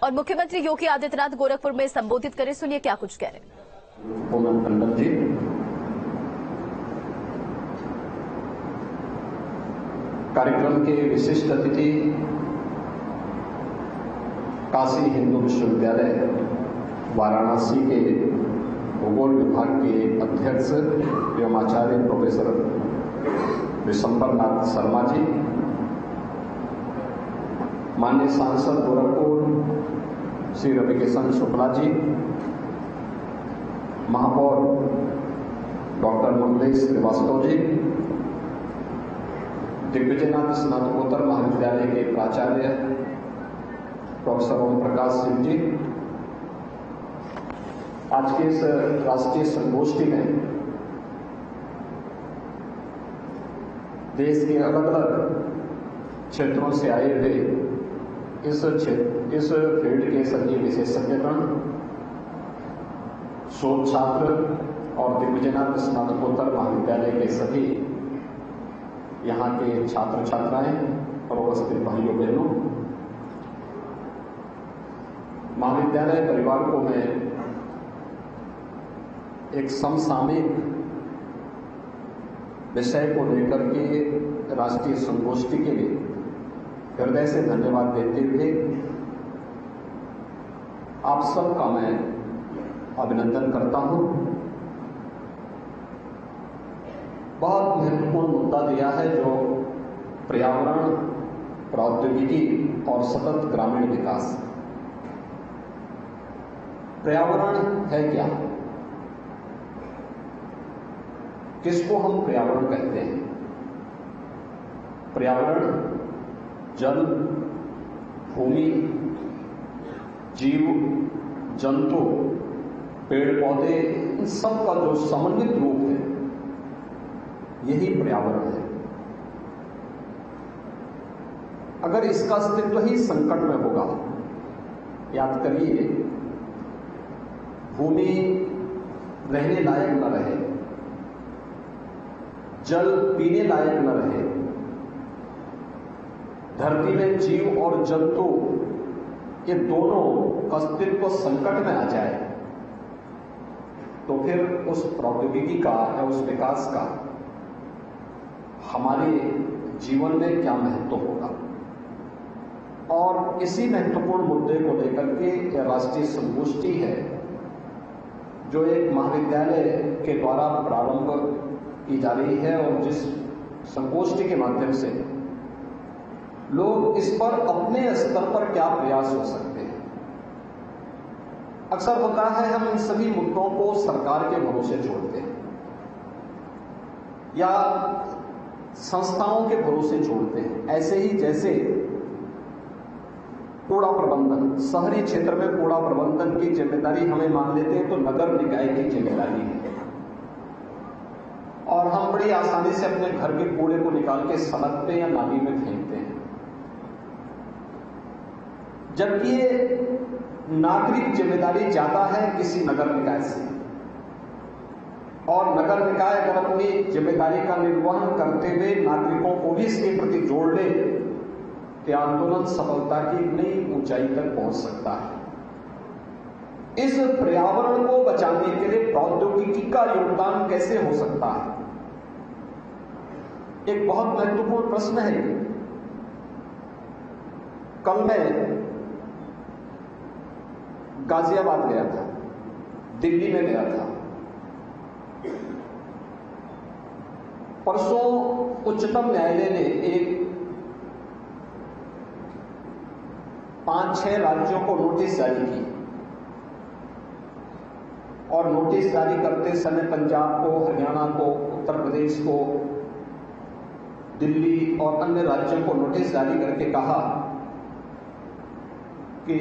और मुख्यमंत्री योगी आदित्यनाथ गोरखपुर में संबोधित करे, सुनिए क्या कुछ कह रहे हैं। पूनम टंडन जी, कार्यक्रम के विशिष्ट अतिथि काशी हिंदू विश्वविद्यालय वाराणसी के भूगोल विभाग के अध्यक्ष एवं आचार्य प्रोफेसर विशंबर नाथ शर्मा जी, माननीय सांसद गोरखपुर श्री रविकिशन शुक्ला जी, महापौर डॉक्टर मंगलेश श्रीवास्तव जी, दिग्विजयनाथ स्नातकोत्तर महाविद्यालय के प्राचार्य प्रोफेसर ओम प्रकाश सिंह जी, आज के इस राष्ट्रीय संगोष्ठी में देश के अलग अलग क्षेत्रों से आए हुए इस फील्ड के सभी विशेषज्ञगण, शोध छात्र और दिग्विजयनाथ स्नातकोत्तर महाविद्यालय के सभी यहाँ के छात्र छात्राएं और उपस्थित भाइयों बहनों, महाविद्यालय परिवार को मैं एक समसामयिक विषय को लेकर के राष्ट्रीय संगोष्ठी के लिए हृदय से धन्यवाद देते हुए आप सबका मैं अभिनंदन करता हूं। बहुत महत्वपूर्ण मुद्दा दिया है जो पर्यावरण, प्रौद्योगिकी और सतत ग्रामीण विकास। पर्यावरण है क्या? किसको हम पर्यावरण कहते हैं? पर्यावरण जल, भूमि, जीव, जंतु, पेड़ पौधे, इन सब का जो समन्वित रूप है, यही पर्यावरण है। अगर इसका अस्तित्व ही संकट में होगा, याद करिए, भूमि रहने लायक न रहे, जल पीने लायक न रहे, धरती में जीव और जंतु ये दोनों अस्तित्व संकट में आ जाए, तो फिर उस प्रौद्योगिकी का या उस विकास का हमारे जीवन में क्या महत्व होगा। और इसी महत्वपूर्ण मुद्दे को लेकर के राष्ट्रीय संगोष्ठी है जो एक महाविद्यालय के द्वारा प्रारंभ की जा रही है, और जिस संगोष्ठी के माध्यम से लोग इस पर अपने स्तर पर क्या प्रयास हो सकते हैं। अक्सर होता है हम इन सभी मुद्दों को सरकार के भरोसे छोड़ते हैं या संस्थाओं के भरोसे छोड़ते हैं। ऐसे ही जैसे कूड़ा प्रबंधन, शहरी क्षेत्र में कूड़ा प्रबंधन की जिम्मेदारी हमें मान लेते हैं तो नगर निकाय की जिम्मेदारी है, और हम बड़ी आसानी से अपने घर के कूड़े को निकाल के सड़क पे या नाली में फेंकते हैं, जबकि ये नागरिक जिम्मेदारी ज्यादा है किसी नगर निकाय से। और नगर निकाय अगर अपनी जिम्मेदारी का निर्वहन करते हुए नागरिकों को भी इसके प्रति जोड़ ले तो आंदोलन सफलता की नई ऊंचाई तक पहुंच सकता है। इस पर्यावरण को बचाने के लिए प्रौद्योगिकी का योगदान कैसे हो सकता है, एक बहुत महत्वपूर्ण प्रश्न है। कल मैं गाजियाबाद गया था, दिल्ली में गया था, परसों उच्चतम न्यायालय ने एक 5-6 राज्यों को नोटिस जारी की, और नोटिस जारी करते समय पंजाब को, हरियाणा को, उत्तर प्रदेश को, दिल्ली और अन्य राज्यों को नोटिस जारी करके कहा कि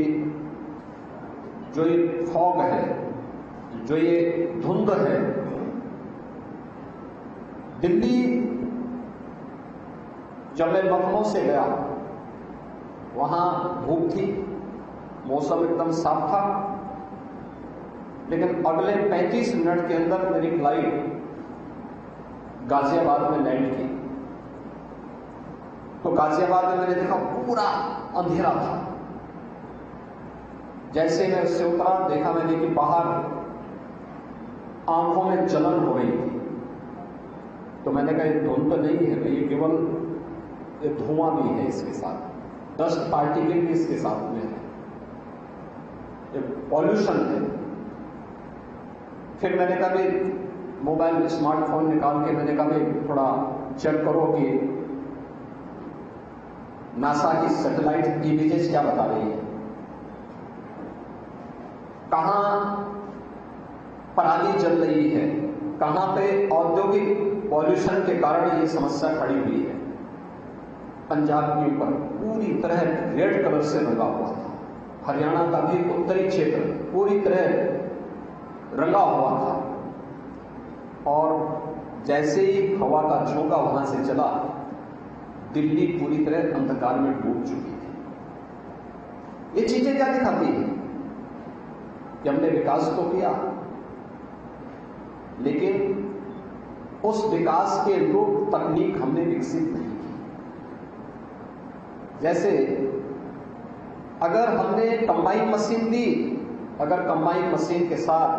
जो ये फॉग है, जो ये धुंध है, दिल्ली जब मैं लखनऊ से गया वहां धूप थी, मौसम एकदम साफ था, लेकिन अगले 35 मिनट के अंदर मेरी फ्लाइट गाजियाबाद में लैंड की। तो गाजियाबाद में मैंने देखा पूरा अंधेरा था, जैसे मैं उससे उतरा, देखा मैंने कि बाहर आंखों में जलन हो रही थी। तो मैंने कहा ये धुंध तो नहीं है, ये केवल धुआं भी है, इसके साथ डस्ट पार्टिकल भी इसके साथ में है, ये पॉल्यूशन है। फिर मैंने कहा भाई मोबाइल स्मार्टफोन निकाल के मैंने कहा भाई थोड़ा चेक करो कि नासा की सैटेलाइट इमेजेस क्या बता रही है, कहां पराली जल रही है, कहां पे औद्योगिक पॉल्यूशन के कारण ये समस्या खड़ी हुई है। पंजाब के ऊपर पूरी तरह रेड कलर से रंगा हुआ था, हरियाणा का भी उत्तरी क्षेत्र पूरी तरह रंगा हुआ था। और जैसे ही हवा का झोंका वहां से चला, दिल्ली पूरी तरह अंधकार में डूब चुकी थी। ये चीजें क्या दिखाती है कि हमने विकास तो किया, लेकिन उस विकास के अनुरूप तकनीक हमने विकसित नहीं की। जैसे अगर हमने कंबाइन मशीन दी, अगर कंबाइन मशीन के साथ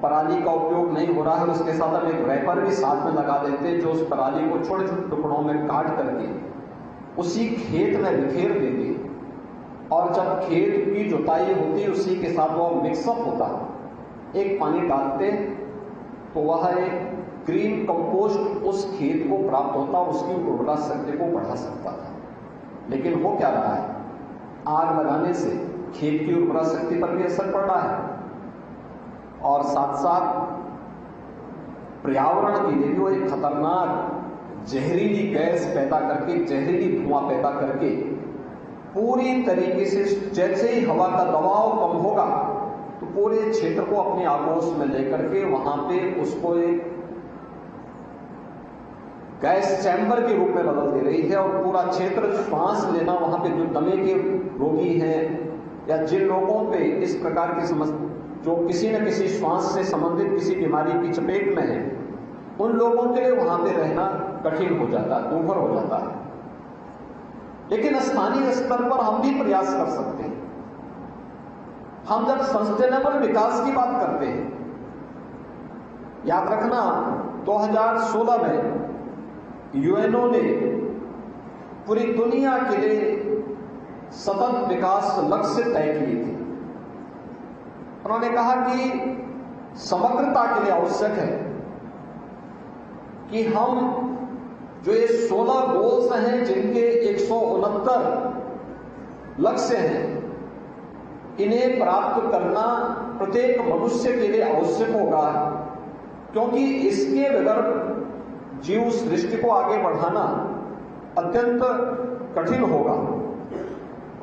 पराली का उपयोग नहीं हो रहा है, उसके साथ हम एक रैपर भी साथ में लगा देते जो उस पराली को छोटे छोटे टुकड़ों में काट करके उसी खेत में बिखेर देते, और जब खेत की जुताई होती उसी के साथ वो मिक्सअप होता, एक पानी डालते तो वह एक ग्रीन कंपोस्ट उस खेत को प्राप्त होता, उसकी उर्वरा शक्ति को बढ़ा सकता था। लेकिन हो क्या रहा है, आग लगाने से खेत की उर्वरा शक्ति पर भी असर पड़ रहा है, और साथ साथ पर्यावरण के लिए भी वो एक खतरनाक जहरीली गैस पैदा करके, जहरीली धुआं पैदा करके पूरी तरीके से, जैसे ही हवा का दबाव कम होगा तो पूरे क्षेत्र को अपने आगोश में लेकर के वहां पे उसको एक गैस चैम्बर के रूप में बदल दे रही है, और पूरा क्षेत्र श्वास लेना, वहां पे जो दमे के रोगी हैं या जिन लोगों पे इस प्रकार की समस्या, जो किसी न किसी श्वास से संबंधित किसी बीमारी की चपेट में है, उन लोगों के लिए वहां पे रहना कठिन हो जाता है, दूभर हो जाता है। लेकिन स्थानीय स्तर पर हम भी प्रयास कर सकते हैं। हम जब सस्टेनेबल विकास की बात करते हैं, याद रखना 2016 में यूएनओ ने पूरी दुनिया के लिए सतत विकास लक्ष्य तय किए थे। उन्होंने कहा कि समग्रता के लिए आवश्यक है कि हम जो ये 16 गोल्स हैं, जिनके 169 लक्ष्य हैं, इन्हें प्राप्त करना प्रत्येक मनुष्य के लिए आवश्यक होगा, क्योंकि इसके बगैर जीव सृष्टि को आगे बढ़ाना अत्यंत कठिन होगा।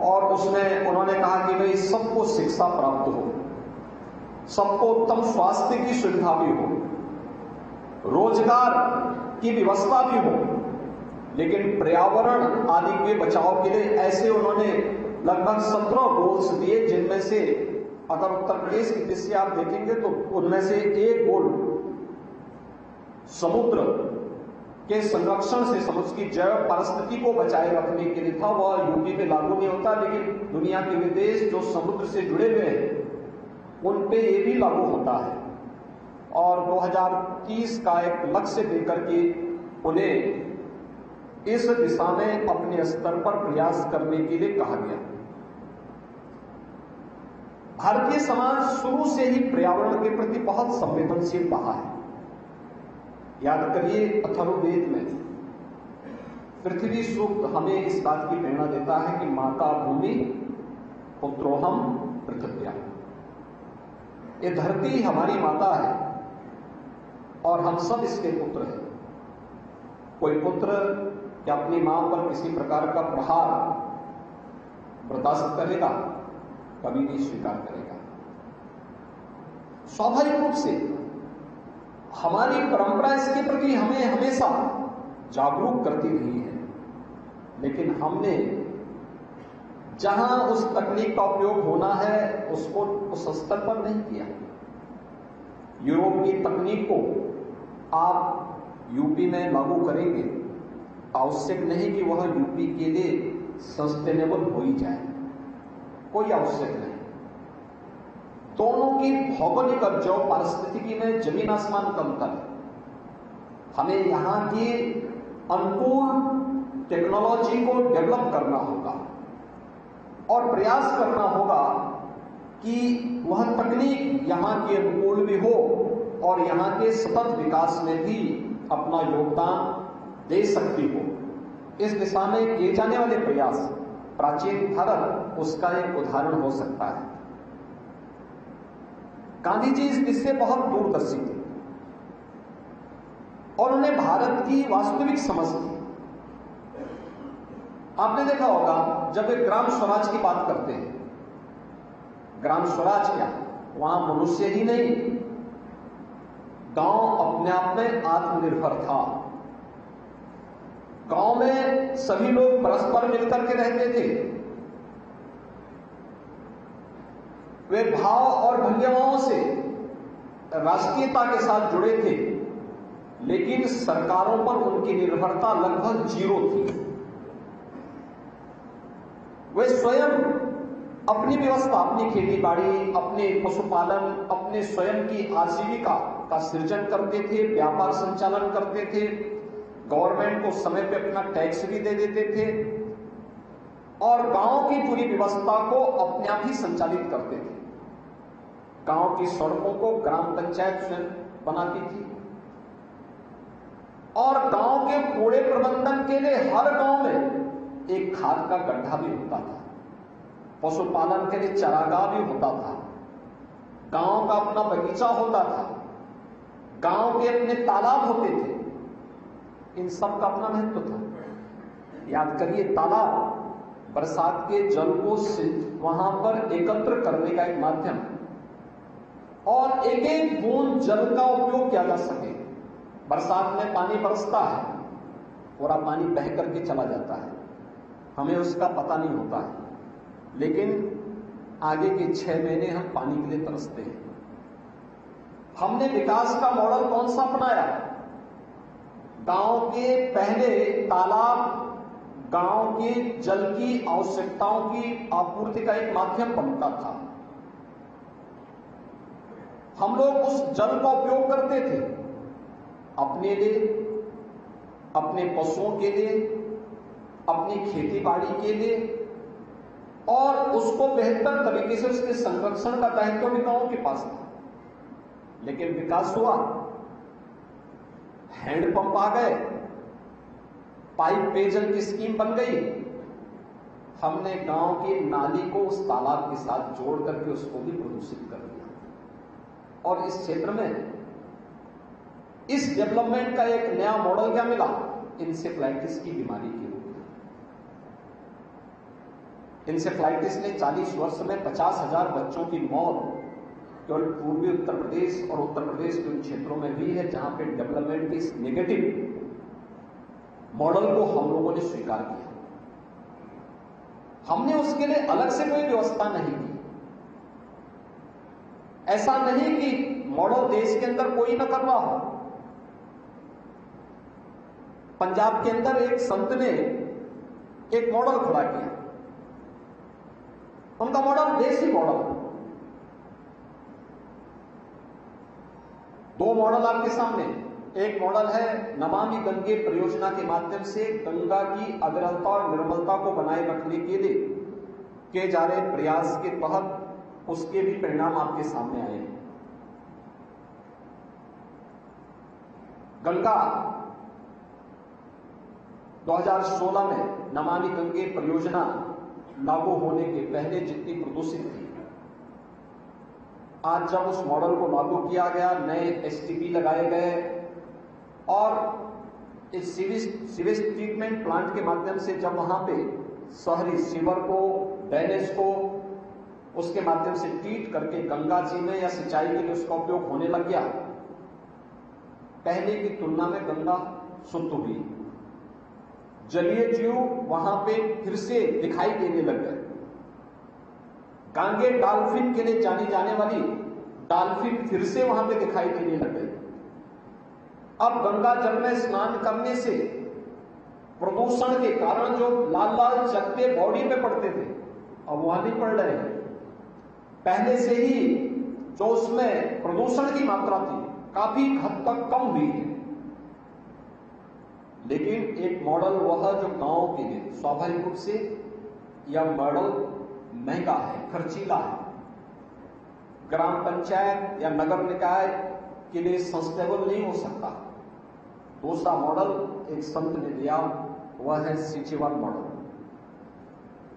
और उसमें उन्होंने कहा कि भाई सबको शिक्षा प्राप्त हो, सबको उत्तम स्वास्थ्य की सुविधा भी हो, रोजगार की व्यवस्था भी हो, लेकिन पर्यावरण आदि के बचाव के लिए ऐसे उन्होंने लगभग 17 गोल्स दिए, जिनमें से अगर उत्तर प्रदेश की दृष्टि आप देखेंगे तो उनमें से एक गोल समुद्र के संरक्षण से, समुद्र की जैव पारिस्थितिकी को बचाए रखने के लिए था। वह यूपी में लागू नहीं होता, लेकिन दुनिया के विदेश जो समुद्र से जुड़े हुए हैं उन पे ये भी लागू होता है। और 2030 का एक लक्ष्य देकर के उन्हें इस दिशा में अपने स्तर पर प्रयास करने के लिए कहा गया। भारतीय समाज शुरू से ही पर्यावरण के प्रति बहुत संवेदनशील रहा है। याद करिए अथर्ववेद में पृथ्वी सूक्त हमें इस बात की प्रेरणा देता है कि माता भूमि पुत्रोहम पृथ्व्या, ये धरती हमारी माता है और हम सब इसके पुत्र हैं। कोई पुत्र क्या अपनी मां पर किसी प्रकार का प्रहार बर्दाश्त करेगा? कभी नहीं स्वीकार करेगा। स्वाभाविक रूप से हमारी परंपरा इसके प्रति हमें हमेशा जागरूक करती रही है, लेकिन हमने जहां उस तकनीक का उपयोग होना है उसको उस स्तर पर नहीं किया। यूरोप की तकनीक को आप यूपी में लागू करेंगे, आवश्यक नहीं कि वह यूपी के लिए सस्टेनेबल हो ही जाए, कोई आवश्यक नहीं। दोनों की भौगोलिक और जो पारिस्थितिकी में जमीन आसमान का अंतर है। हमें यहां की अनुकूल टेक्नोलॉजी को डेवलप करना होगा और प्रयास करना होगा कि वह तकनीक यहां के अनुकूल भी हो और यहां के सतत विकास में भी अपना योगदान दे सकती हो। इस दिशा में किए जाने वाले प्रयास प्राचीन भारत उसका एक उदाहरण हो सकता है। गांधी जी इस दिशा बहुत दूरदर्शी थे और उन्हें भारत की वास्तविक समझ थी। आपने देखा होगा जब वे ग्राम स्वराज की बात करते हैं, ग्राम स्वराज क्या, वहां मनुष्य ही नहीं, गांव अपने आप में आत्मनिर्भर था। गांव में सभी लोग परस्पर मिलकर के रहते थे। वे भाव और भंगिमाओं से राष्ट्रीयता के साथ जुड़े थे, लेकिन सरकारों पर उनकी निर्भरता लगभग जीरो थी। वे स्वयं अपनी व्यवस्था, अपनी खेती बाड़ी, अपने पशुपालन, अपने स्वयं की आजीविका का सृजन करते थे, व्यापार संचालन करते थे, गवर्नमेंट को समय पे अपना टैक्स भी दे देते थे और गांव की पूरी व्यवस्था को अपने आप ही संचालित करते थे। गांव की सड़कों को ग्राम पंचायत स्वयं बनाती थी और गांव के कूड़े प्रबंधन के लिए हर गांव में एक खाद का गड्ढा भी होता था, पशुपालन के लिए चारागाह भी होता था, गांव का अपना बगीचा होता था, गांव के अपने तालाब होते थे। इन सब का अपना महत्व था। याद करिए, तालाब बरसात के जल को वहां पर एकत्र करने का एक माध्यम है और एक एक बूंद जल का उपयोग किया जा सके। बरसात में पानी बरसता है, पूरा पानी बह करके चला जाता है, हमें उसका पता नहीं होता है, लेकिन आगे के 6 महीने हम पानी के लिए तरसते हैं। हमने विकास का मॉडल कौन सा अपनाया? गांव के पहले तालाब गांव के जल की आवश्यकताओं की आपूर्ति का एक माध्यम बनता था। हम लोग उस जल का उपयोग करते थे अपने लिए, अपने पशुओं के लिए, अपनी खेती बाड़ी के लिए और उसको बेहतर तरीके से उसके संरक्षण का दायित्व भी गांव के पास था। लेकिन विकास हुआ, हैंडपंप आ गए, पाइप पेयजल की स्कीम बन गई, हमने गांव की नाली को उस तालाब के साथ जोड़ करके उसको भी प्रदूषित कर दिया। और इस क्षेत्र में इस डेवलपमेंट का एक नया मॉडल क्या मिला? इंसेफ्लाइटिस की बीमारी के रूप में। इंसेफ्लाइटिस ने 40 वर्ष में 50,000 बच्चों की मौत केवल पूर्वी उत्तर प्रदेश और उत्तर प्रदेश के उन क्षेत्रों में हुई है जहां पे डेवलपमेंट के इस नेगेटिव मॉडल को हम लोगों ने स्वीकार किया। हमने उसके लिए अलग से कोई व्यवस्था नहीं की। ऐसा नहीं कि मॉडल देश के अंदर कोई न कर रहा हो। पंजाब के अंदर एक संत ने एक मॉडल खड़ा किया, उनका मॉडल देसी मॉडल। 2 मॉडल आपके सामने। एक मॉडल है नमामि गंगे परियोजना के माध्यम से गंगा की अविरलता और निर्मलता को बनाए रखने के लिए किए जा रहे प्रयास के तहत उसके भी परिणाम आपके सामने आए हैं। गंगा 2016 में नमामि गंगे परियोजना लागू होने के पहले जितनी प्रदूषित थी, आज जब उस मॉडल को लागू किया गया, नए एसटीपी लगाए गए और इस सीवेज ट्रीटमेंट प्लांट के माध्यम से जब वहां पे शहरी सीवर को, ड्रेनेज को उसके माध्यम से ट्रीट करके गंगा जी में या सिंचाई के लिए उसका उपयोग होने लग गया, पहले की तुलना में गंगा शुद्ध हुई। जलीय जीव वहां पे फिर से दिखाई देने लग गए। गांगे डॉल्फिन के लिए जानी जाने वाली डॉल्फिन फिर से वहां पे दिखाई देने लग गई। अब गंगा जल में स्नान करने से प्रदूषण के कारण जो लाल लाल चकत्ते बॉडी पे पड़ते थे, अब वहां नहीं पड़ रहे हैं। पहले से ही जो उसमें प्रदूषण की मात्रा थी काफी हद तक कम हुई है। लेकिन एक मॉडल वह जो गांव के लिए स्वाभाविक रूप से यह मॉडल महंगा है, खर्चीला है, ग्राम पंचायत या नगर निकाय के लिए सस्टेनेबल नहीं हो सकता। दूसरा मॉडल एक संत ने दिया, वह है सिचुअल मॉडल।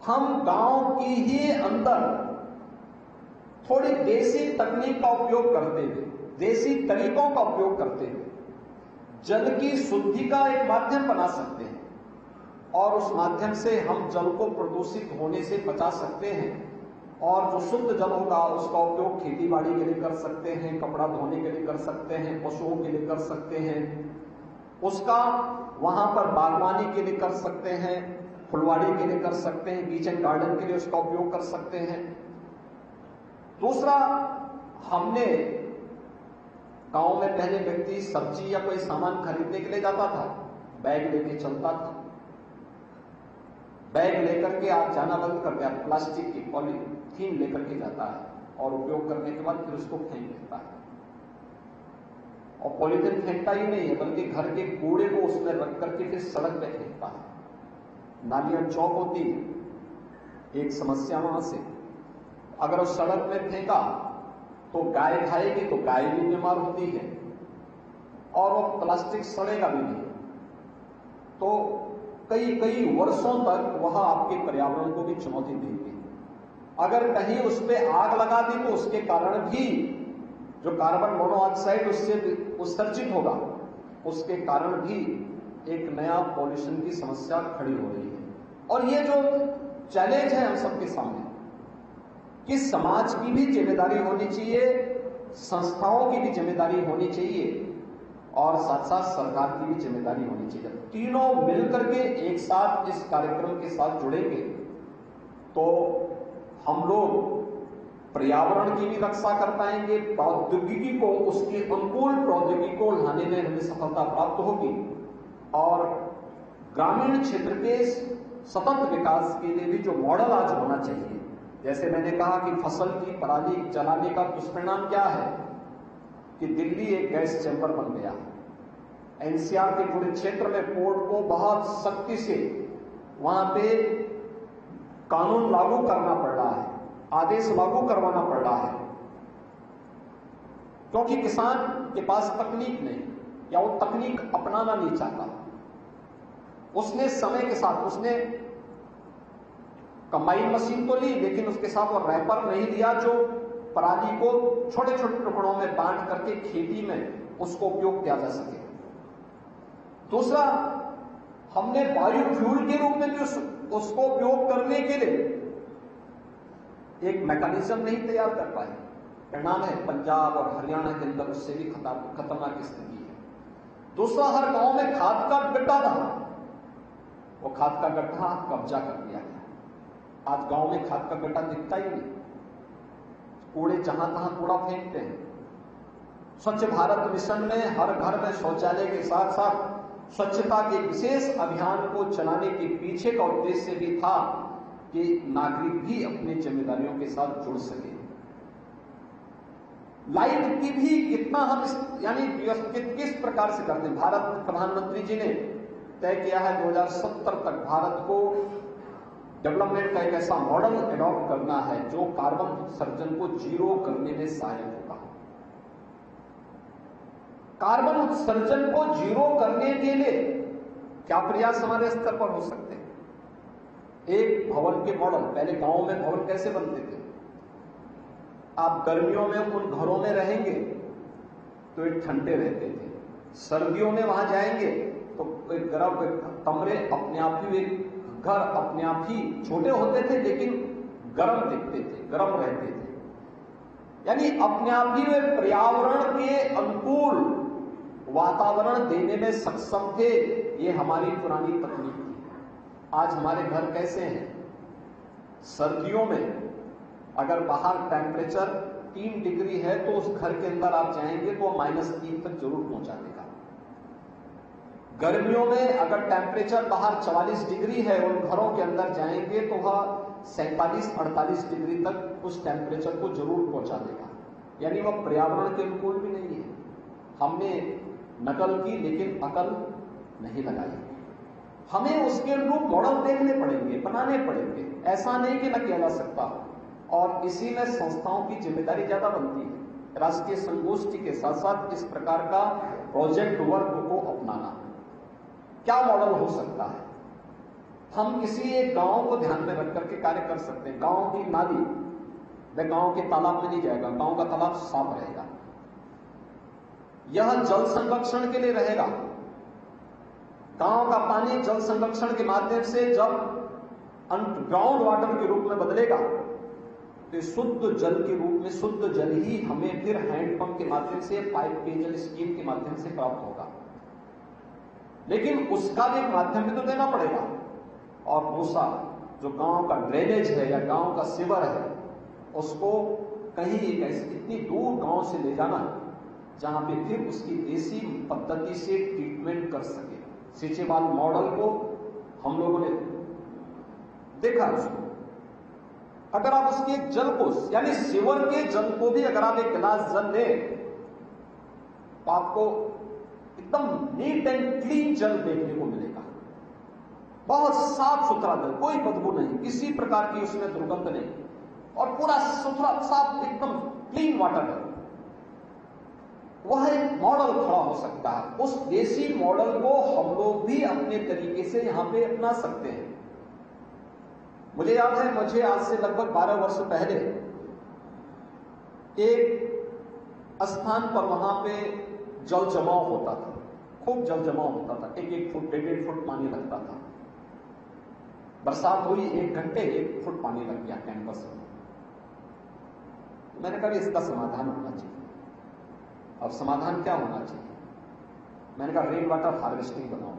हम गांव की ही अंदर थोड़ी देसी तकनीक का उपयोग करते हुए, देसी तरीकों का उपयोग करते हुए जल की शुद्धि का एक माध्यम बना सकते हैं और उस माध्यम से हम जल को प्रदूषित होने से बचा सकते हैं और जो शुद्ध जल होगा उसका उपयोग खेती बाड़ी के लिए कर सकते हैं, कपड़ा धोने के लिए कर सकते हैं, पशुओं के लिए कर सकते हैं, उसका वहां पर बागवानी के लिए कर सकते हैं, फुलवाड़ी के लिए कर सकते हैं, किचन गार्डन के लिए उसका उपयोग कर सकते हैं। दूसरा, हमने गांव में पहले व्यक्ति सब्जी या कोई सामान खरीदने के लिए जाता था, बैग लेके चलता था। बैग लेकर के आज जाना बंद कर दिया, प्लास्टिक की पॉलीथीन लेकर के जाता है और उपयोग करने के बाद फिर उसको फेंक देता है। और पॉलीथीन फेंकता ही नहीं है बल्कि घर के कूड़े को उसमें रख करके फिर सड़क पे फेंकता है। नालियां चौक होती है, एक समस्या वहां से। अगर उस सड़क में फेंका तो गाय खाएगी तो गाय भी बीमार होती है और वो प्लास्टिक सड़ेगा भी नहीं, तो कई कई वर्षों तक वह आपके पर्यावरण को भी चुनौती देगी। अगर कहीं उस पर आग लगा दी तो उसके कारण भी जो कार्बन मोनोऑक्साइड उससे उत्सर्जित होगा, उसके कारण भी एक नया पॉल्यूशन की समस्या खड़ी हो रही है। और ये जो चैलेंज है हम सबके सामने कि समाज की भी जिम्मेदारी होनी चाहिए, संस्थाओं की भी जिम्मेदारी होनी चाहिए और साथ साथ सरकार की भी जिम्मेदारी होनी चाहिए। तीनों मिलकर के एक साथ इस कार्यक्रम के साथ जुड़ेंगे तो हम लोग पर्यावरण की भी रक्षा कर पाएंगे, प्रौद्योगिकी को, उसके अनुकूल प्रौद्योगिकी को लाने में हमें सफलता प्राप्त होगी और ग्रामीण क्षेत्र के सतत विकास के लिए भी जो मॉडल आज होना चाहिए, जैसे मैंने कहा कि फसल की पराली जलाने का दुष्परिणाम क्या है कि दिल्ली एक गैस चैम्बर बन गया। एनसीआर के पूरे क्षेत्र में पोर्ट को बहुत सख्ती से वहां पे कानून लागू करना पड़ रहा है, आदेश लागू करवाना पड़ रहा है, क्योंकि किसान के पास तकनीक नहीं या वो तकनीक अपनाना नहीं चाहता। उसने समय के साथ उसने कंबाइन मशीन तो ली लेकिन उसके साथ वो रैपर नहीं दिया जो पराली को छोटे छोटे टुकड़ों में बांट करके खेती में उसको उपयोग किया जा सके। दूसरा, हमने बायोफ्यूल के रूप में भी उसको उपयोग करने के लिए एक मैकेनिज्म नहीं तैयार कर पाए। परिणाम है पंजाब और हरियाणा के अंदर उससे भी खतरनाक स्थिति है। दूसरा, हर गांव में खाद का गड्ढा था, वो खाद का गड्ढा कब्जा कर लिया गया। आज गांव में खाद का गड्ढा दिखता ही नहीं, कूड़े जहां तहां कूड़ा फेंकते हैं। स्वच्छ भारत मिशन में हर घर में शौचालय के साथ साथ स्वच्छता के विशेष अभियान को चलाने के पीछे का उद्देश्य भी था कि नागरिक भी अपनी जिम्मेदारियों के साथ जुड़ सके। लाइट की भी कितना हम यानी किस प्रकार से करते हैं। भारत प्रधानमंत्री जी ने तय किया है 2070 तक भारत को डेवलपमेंट का एक ऐसा मॉडल एडॉप्ट करना है जो कार्बन उत्सर्जन को जीरो करने में सहायक होगा। कार्बन उत्सर्जन को जीरो करने के लिए क्या प्रयास हमारे स्तर पर हो सकते हैं? एक भवन के मॉडल, पहले गांव में भवन कैसे बनते थे? आप गर्मियों में उन घरों में रहेंगे तो एक ठंडे रहते थे, सर्दियों में वहां जाएंगे तो एक गर्म कमरे अपने आप ही, एक घर अपने आप ही छोटे होते थे लेकिन गर्म दिखते थे, गर्म रहते थे। यानी अपने आप ही वे पर्यावरण के अनुकूल वातावरण देने में सक्षम थे। ये हमारी पुरानी तकनीक थी। आज हमारे घर कैसे हैं? सर्दियों में अगर बाहर टेम्परेचर 3 डिग्री है तो उस घर के अंदर आप जाएंगे तो -3 तक जरूर पहुंचा देगा। गर्मियों में अगर टेम्परेचर बाहर 44 डिग्री है, उन घरों के अंदर जाएंगे तो वह 47-48 डिग्री तक उस टेम्परेचर को जरूर पहुंचा देगा। यानी वह पर्यावरण के अनुकूल भी नहीं है। हमने नकल की लेकिन अकल नहीं लगाई। हमें उसके अनुरूप मॉडल देखने पड़ेंगे, बनाने पड़ेंगे, ऐसा नहीं कि न किया जा सकता। और इसी में संस्थाओं की जिम्मेदारी ज्यादा बनती है। राष्ट्रीय संगोष्ठी के साथ साथ इस प्रकार का प्रोजेक्ट वर्क को अपनाना। क्या मॉडल हो सकता है? हम किसी एक गांव को ध्यान में रख करके कार्य कर सकते हैं। गांव की नाली, वह गांव के तालाब में नहीं जाएगा, गांव का तालाब साफ रहेगा। यह जल संरक्षण के लिए रहेगा। गांव का पानी जल संरक्षण के माध्यम से जब ग्राउंड वाटर के रूप में बदलेगा तो शुद्ध जल के रूप में शुद्ध जल ही हमें फिर हैंडपंप के माध्यम से, पाइप पेयजल स्कीम के माध्यम से प्राप्त होगा। लेकिन उसका भी माध्यम भी तो देना पड़ेगा। और दूसरा जो गांव का ड्रेनेज है या गांव का सीवर है, उसको कहीं एक ऐसी इतनी दूर गांव से ले जाना जहां पे फिर उसकी देसी पद्धति से ट्रीटमेंट कर सके। सिंचेवाल मॉडल को हम लोगों ने देखा। उसको अगर आप उसके जल को यानी सीवर के जल को भी अगर आप एक गिलास जल लें तो आपको एकदम नीट एंड क्लीन जल देखने को मिलेगा। बहुत साफ सुथरा जल, कोई बदबू नहीं, किसी प्रकार की उसमें दुर्गंध नहीं, और पूरा सुथरा साफ एकदम क्लीन वाटर है। वह एक मॉडल खड़ा हो सकता है। उस देसी मॉडल को हम लोग भी अपने तरीके से यहां पे अपना सकते हैं। मुझे याद है, मुझे आज से लगभग 12 वर्ष पहले एक स्थान पर वहां पे जल जमाव होता था, खूब जल जमाव होता था। 1-1 फुट 1.5 फुट पानी लगता था। बरसात हुई, 1 घंटे 1 फुट पानी लग गया कैंपस में। मैंने कहा इसका समाधान होना चाहिए। अब समाधान क्या होना चाहिए? मैंने कहा रेन वाटर हार्वेस्टिंग बनाओ।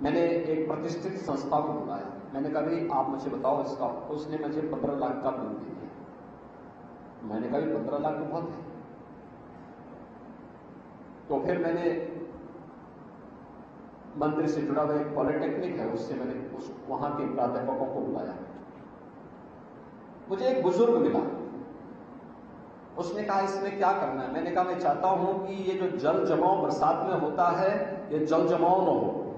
मैंने एक प्रतिष्ठित संस्था को बुलाया। मैंने कहा भाई आप मुझे बताओ इसका। उसने मुझे 15 लाख का बिल दे दिया। मैंने कहा 15 लाख तो बहुत है। तो फिर मैंने मंत्री से जुड़ा हुआ एक पॉलिटेक्निक है, उससे मैंने वहां के प्राध्यापकों को बुलाया। मुझे एक बुजुर्ग मिला। उसने कहा इसमें क्या करना है? मैंने कहा मैं चाहता हूं कि ये जो जल जमाव बरसात में होता है, ये जल जमाव न हो,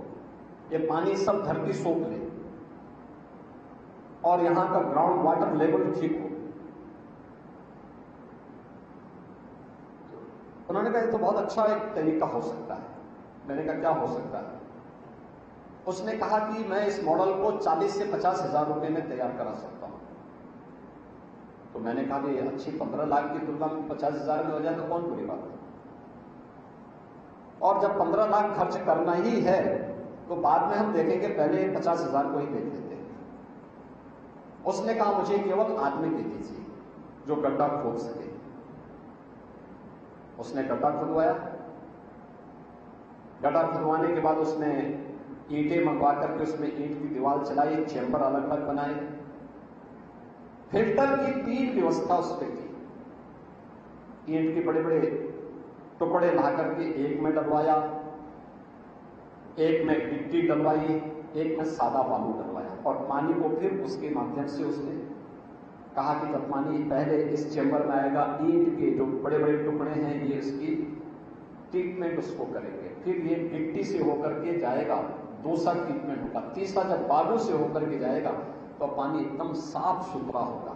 ये पानी सब धरती सोख ले और यहां का ग्राउंड वाटर लेवल ठीक हो। उन्होंने कहा ये तो बहुत अच्छा एक तरीका हो सकता है। मैंने कहा क्या हो सकता है? उसने कहा कि मैं इस मॉडल को 40 से 50 हजार रुपए में तैयार करा सकता हूं। तो मैंने कहा कि अच्छी 15 लाख की तुलना में 50 हजार में हो जाए तो कौन बुरी बात है। और जब 15 लाख खर्च करना ही है तो बाद में हम देखेंगे, पहले 50 हजार को ही देख लेते हैं। उसने कहा मुझे केवल आदमी दे दीजिए जो गड्ढा खोद सके। उसने गड्ढा खुदवाया। गड्ढा खुदवाने के बाद उसने ईंटें मंगवा करके उसमें ईंट की दीवार चलाई, चैम्बर अलग अलग बनाए, फिल्टर की 3 व्यवस्था उस पर की। ईंट के बड़े बड़े टुकड़े ला करके एक में डलवाया, एक में गिट्टी डलवाई, एक में सादा बालू डलवाया, और पानी को फिर उसके माध्यम से उसने कहा कि जब पानी पहले इस चैम्बर में आएगा, ईंट के जो बड़े बड़े टुकड़े हैं ये इसकी ट्रीटमेंट उसको करेंगे, फिर ये गिट्टी से होकर के जाएगा, दूसरा ट्रीटमेंट होगा, तीसरा जब बालू से होकर के जाएगा तो पानी एकदम साफ सुथरा होगा।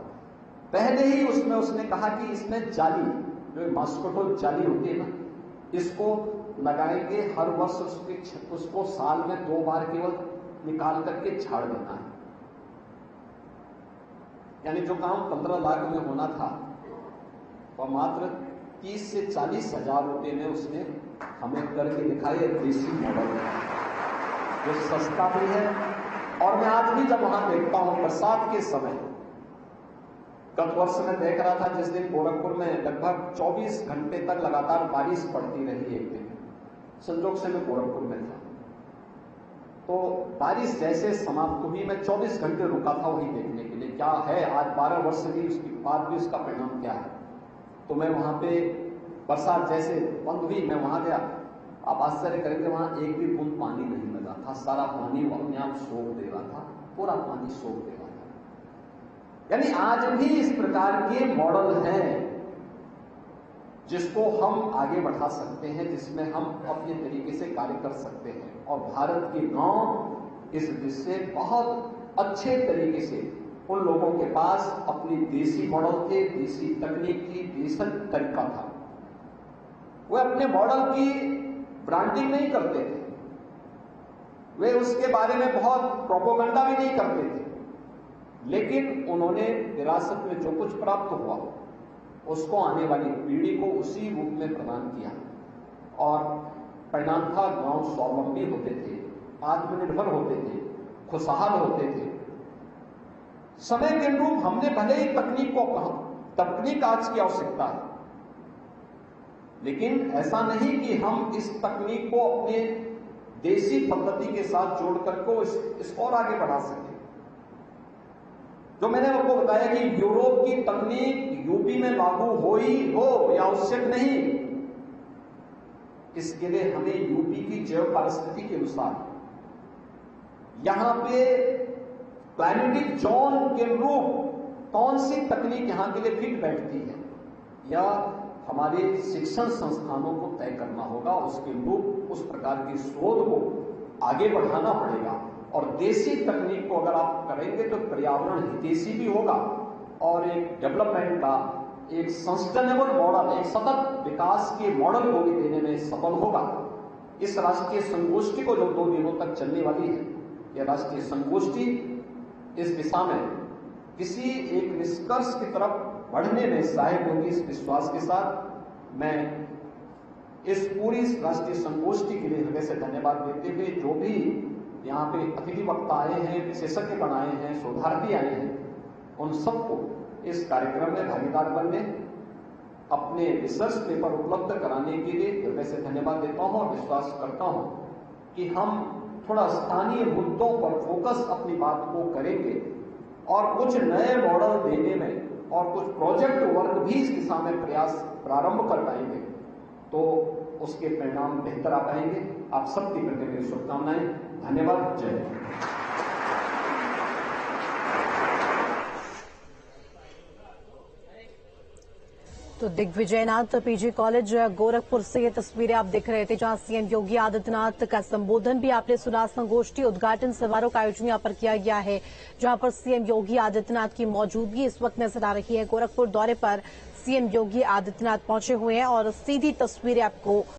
पहले ही उसमें उसने कहा कि इसमें जाली, जो मॉस्किटो जाली होती है ना, इसको लगाएंगे हर वर्ष। उसको साल में 2 बार केवल निकाल करके झाड़ देना है। यानी जो काम 15 लाख में होना था वह मात्र 30 से 40 हजार रुपए में उसने हमें करके दिखाई। देसी मॉडल जो सस्ता भी है। और मैं आज भी जब वहां देखता हूं बरसात के समय, गत वर्ष में देख रहा था जिस दिन गोरखपुर में लगभग 24 घंटे तक लगातार बारिश पड़ती रही एक दिन, संजोग से मैं गोरखपुर में था, तो बारिश जैसे समाप्त हुई मैं 24 घंटे रुका था वही देखने के लिए क्या है आज 12 वर्ष भी उसके बाद भी उसका परिणाम क्या है। तो मैं वहां पे बरसात जैसे बंद हुई, मैं वहां गया। आप आश्चर्य करेंगे वहां एक भी बूंद पानी नहीं लगा था, सारा पानी वो अपने आप सोख दे रहा था, पूरा पानी सोख दे रहा था। यानी आज भी इस प्रकार के मॉडल हैं जिसको हम आगे बढ़ा सकते हैं, जिसमें हम अपने तरीके से कार्य कर सकते हैं। और भारत के गांव इस दृष्टि से बहुत अच्छे तरीके से उन लोगों के पास अपनी देसी मॉडल थे, देसी तकनीक थी, देसी तरीका था। वे अपने मॉडल की ब्रांडिंग नहीं करते थे, वे उसके बारे में बहुत प्रोपोगंडा भी नहीं करते थे, लेकिन उन्होंने विरासत में जो कुछ प्राप्त हुआ उसको आने वाली पीढ़ी को उसी रूप में प्रदान किया। और परिणाम था, गांव स्वावलंबी होते थे, आत्मनिर्भर होते थे, खुशहाल होते थे। समय के अनुरूप हमने भले ही तकनीक को कहा, तकनीक आज की आवश्यकता है, लेकिन ऐसा नहीं कि हम इस तकनीक को अपने देसी पद्धति के साथ जोड़ करके इसको और आगे बढ़ा सकें। जो मैंने आपको बताया कि यूरोप की तकनीक यूपी में लागू हो ही हो या आवश्यक नहीं, इसके लिए हमें यूपी की जैव परिस्थिति के अनुसार यहां पे क्लाइमेटिक जोन के अनुरूप कौन सी तकनीक यहां के लिए फिट बैठती है, या हमारे शिक्षण संस्थानों को तय करना होगा। उसके अनुरूप उस प्रकार की शोध को आगे बढ़ाना पड़ेगा। और देसी तकनीक को अगर आप करेंगे तो पर्यावरण हितैषी भी होगा और एक डेवलपमेंट का एक सस्टेनेबल मॉडल, एक सतत विकास के मॉडल को भी देने में सफल होगा। इस राष्ट्रीय संगोष्ठी को जो 2 दिनों तक चलने वाली है, यह राष्ट्रीय संगोष्ठी इस दिशा में किसी एक निष्कर्ष की तरफ बढ़ने में सहायक होगी। इस विश्वास के साथ मैं इस पूरी राष्ट्रीय संगोष्ठी के लिए हृदय से धन्यवाद देते हुए, जो भी यहाँ पे अतिथि वक्ता आए हैं, विशेषज्ञ बनाए हैं, शोधार्थी आए हैं, उन सबको इस कार्यक्रम में भागीदार बनने, अपने रिसर्च पेपर उपलब्ध कराने के लिए हृदय से धन्यवाद देता हूं और विश्वास करता हूं कि हम थोड़ा स्थानीय मुद्दों पर फोकस अपनी बात को करेंगे और कुछ नए मॉडल देने में और कुछ प्रोजेक्ट वर्क भी इस दिशा में प्रयास प्रारंभ कर पाएंगे, तो उसके परिणाम बेहतर आ पाएंगे। आप सबके प्रति मेरी शुभकामनाएं। धन्यवाद। जय हिंद। तो दिग्विजयनाथ पीजी कॉलेज गोरखपुर से ये तस्वीरें आप देख रहे थे, जहां सीएम योगी आदित्यनाथ का संबोधन भी आपने सुना। संगोष्ठी उद्घाटन समारोह का आयोजन यहां पर किया गया है, जहां पर सीएम योगी आदित्यनाथ की मौजूदगी इस वक्त नजर आ रही है। गोरखपुर दौरे पर सीएम योगी आदित्यनाथ पहुंचे हुए हैं और सीधी तस्वीरें आपको